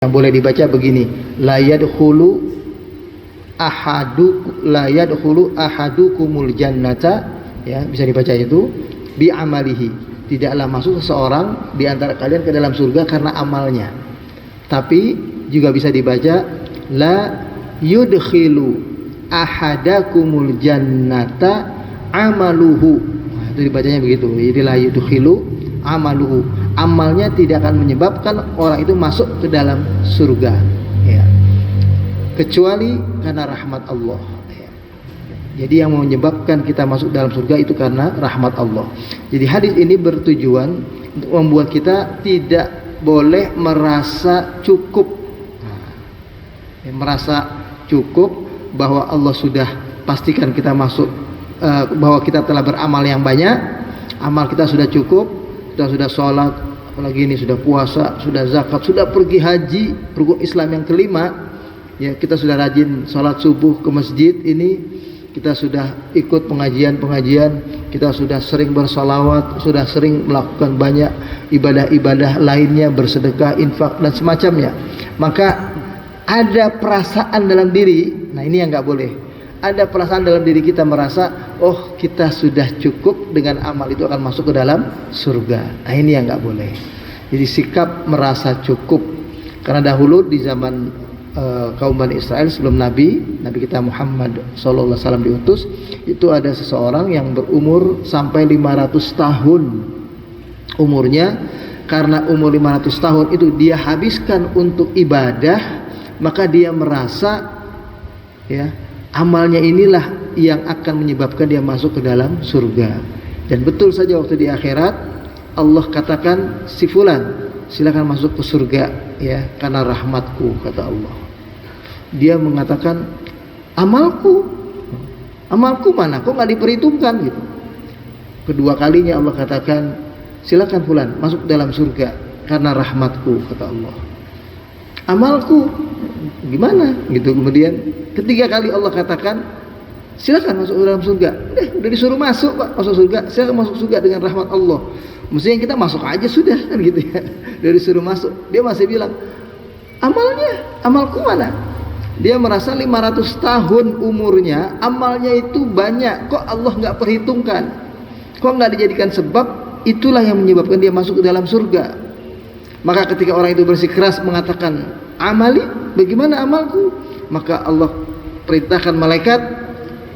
Yang boleh dibaca begini, la yadkhulu ahadukumul jannata, ya, bisa dibaca itu bi amalihi. Tidaklah masuk seseorang di antara kalian ke dalam surga karena amalnya. Tapi juga bisa dibaca la yudkhilu ahadakumul jannata amaluhu. Nah, itu dibacanya begitu. Jadi la yudkhilu amaluhu, amalnya tidak akan menyebabkan orang itu masuk ke dalam surga, ya, kecuali karena rahmat Allah, ya. Jadi yang menyebabkan kita masuk dalam surga itu karena rahmat Allah. Jadi hadis ini bertujuan untuk membuat kita tidak boleh merasa cukup, merasa cukup bahwa Allah sudah pastikan kita masuk, bahwa kita telah beramal yang banyak, amal kita sudah cukup, kita sudah sholat, apalagi ini sudah puasa, sudah zakat, sudah pergi haji, rukun Islam yang kelima, ya, kita sudah rajin sholat subuh ke masjid ini, kita sudah ikut pengajian, kita sudah sering bersolawat, sudah sering melakukan banyak ibadah-ibadah lainnya, bersedekah, infak dan semacamnya. Maka ada perasaan dalam diri, nah ini yang nggak boleh. Ada perasaan dalam diri kita merasa, oh kita sudah cukup dengan amal itu akan masuk ke dalam surga. Nah ini yang nggak boleh. Jadi sikap merasa cukup. Karena dahulu di zaman kaum Bani Israel sebelum Nabi kita Muhammad SAW diutus, itu ada seseorang yang berumur sampai 500 tahun umurnya. Karena umur 500 tahun itu dia habiskan untuk ibadah, maka dia merasa, ya, amalnya inilah yang akan menyebabkan dia masuk ke dalam surga. Dan betul saja waktu di akhirat Allah katakan, si fulan silakan masuk ke surga, ya, karena rahmatku, kata Allah. Dia mengatakan, amalku mana, kok nggak diperhitungkan gitu. Kedua kalinya Allah katakan, silakan fulan masuk dalam surga karena rahmatku, kata Allah. Amalku gimana gitu. Kemudian ketiga kali Allah katakan, silakan masuk ke dalam surga. Udah disuruh masuk, Pak, masuk surga. Silakan masuk surga dengan rahmat Allah. Mestinya kita masuk aja sudah, kan gitu ya. Udah disuruh masuk, dia masih bilang, amalku mana? Dia merasa 500 tahun umurnya, amalnya itu banyak, kok Allah nggak perhitungkan, kok nggak dijadikan sebab, itulah yang menyebabkan dia masuk ke dalam surga. Maka ketika orang itu bersikeras mengatakan, amali, bagaimana amalku? Maka Allah perintahkan malaikat,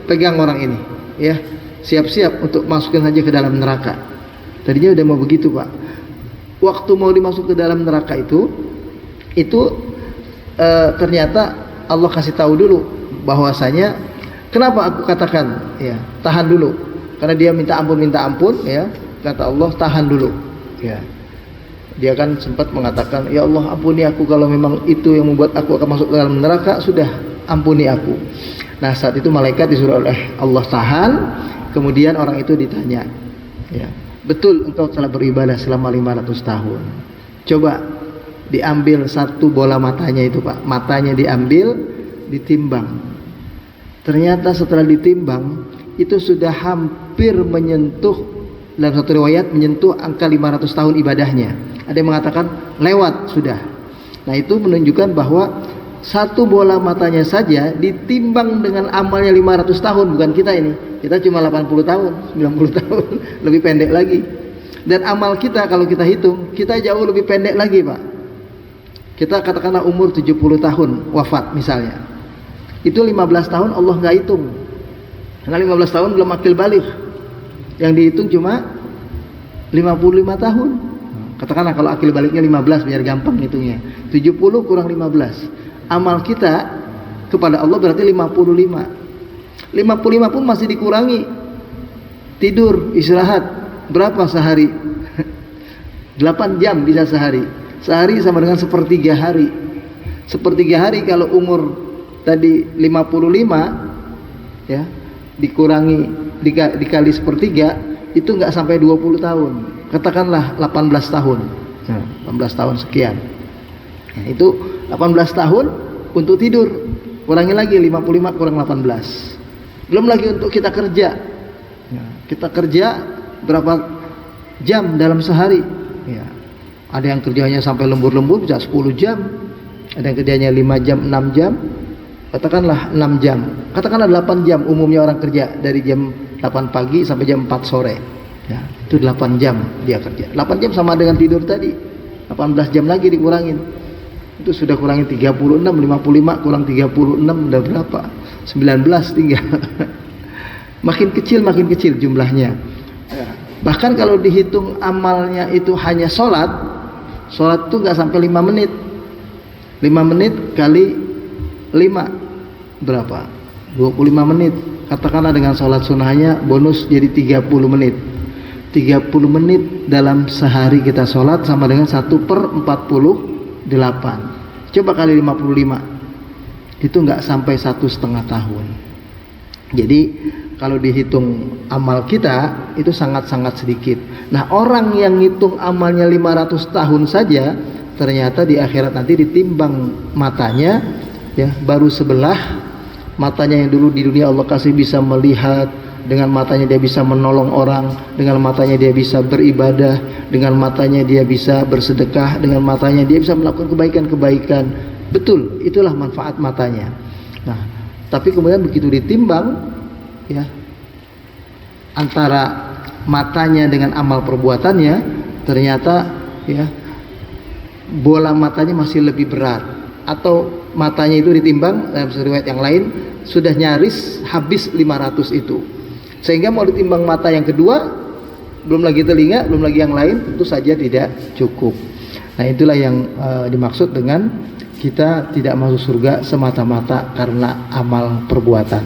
pegang orang ini, ya, siap-siap untuk masukin saja ke dalam neraka. Tadinya udah mau begitu, Pak. Waktu mau dimasuk ke dalam neraka itu ternyata Allah kasih tahu dulu bahwasanya, kenapa aku katakan, ya, tahan dulu, karena dia minta ampun, ya, kata Allah, tahan dulu, ya. Dia kan sempat mengatakan, ya Allah ampuni aku, kalau memang itu yang membuat aku akan masuk ke dalam neraka, sudah ampuni aku. Nah saat itu malaikat disuruh oleh Allah tahan. Kemudian orang itu ditanya, ya, betul engkau telah beribadah selama 500 tahun. Coba diambil satu bola matanya itu, Pak. Matanya diambil, ditimbang. Ternyata setelah ditimbang itu sudah hampir menyentuh, dalam satu riwayat menyentuh angka 500 tahun ibadahnya. Ada yang mengatakan lewat sudah. Nah itu menunjukkan bahwa satu bola matanya saja ditimbang dengan amalnya 500 tahun. Bukan kita ini, kita cuma 80 tahun, 90 tahun, lebih pendek lagi. Dan amal kita kalau kita hitung, kita jauh lebih pendek lagi, Pak. Kita katakanlah umur 70 tahun wafat misalnya, itu 15 tahun Allah nggak hitung, karena 15 tahun belum akil balik. Yang dihitung cuma 55 tahun. Katakanlah kalau akil baliknya 15 biar gampang hitungnya. 70 kurang 15. Amal kita kepada Allah berarti 55. 55 pun masih dikurangi. Tidur, istirahat berapa sehari? 8 jam bisa sehari. Sehari sama dengan sepertiga hari. Sepertiga hari kalau umur tadi 55, ya, dikurangi dikali sepertiga, itu nggak sampai 20 tahun. Katakanlah 18 tahun. 18 tahun sekian. Nah, itu 18 tahun untuk tidur. Kurangi lagi 55 kurang 18. Belum lagi untuk kita kerja. Kita kerja berapa jam dalam sehari? Ya. Ada yang kerjanya sampai lembur-lembur bisa 10 jam. ada yang kerjanya 5 jam, 6 jam, katakanlah 6 jam, katakanlah 8 jam umumnya orang kerja dari jam 8 pagi sampai jam 4 sore. Ya, itu 8 jam dia kerja. 8 jam sama dengan tidur tadi. 18 jam lagi dikurangin. Itu sudah kurangin 36, 55 kurang 36 udah berapa? 19 tinggal. Makin kecil jumlahnya. Ya. Bahkan kalau dihitung amalnya itu hanya sholat itu nggak sampai 5 menit. 5 menit kali 5 berapa? 25 menit. Katakanlah dengan sholat sunnahnya bonus jadi 30 menit. 30 menit dalam sehari kita sholat sama dengan 1/48. Coba kali 55. Itu nggak sampai 1,5 tahun. Jadi kalau dihitung amal kita itu sangat-sangat sedikit. Nah, orang yang ngitung amalnya 500 tahun saja, ternyata di akhirat nanti ditimbang matanya, ya baru sebelah matanya yang dulu di dunia Allah kasih bisa melihat, dengan matanya dia bisa menolong orang, dengan matanya dia bisa beribadah, dengan matanya dia bisa bersedekah, dengan matanya dia bisa melakukan kebaikan-kebaikan. Betul, itulah manfaat matanya. Nah, tapi kemudian begitu ditimbang, ya antara matanya dengan amal perbuatannya, ternyata ya bola matanya masih lebih berat, atau matanya itu ditimbang dalam riwayat yang lain sudah nyaris habis 500 itu, sehingga mau ditimbang mata yang kedua, belum lagi telinga, belum lagi yang lain, tentu saja tidak cukup. Nah, itulah yang dimaksud dengan kita tidak masuk surga semata-mata karena amal perbuatan.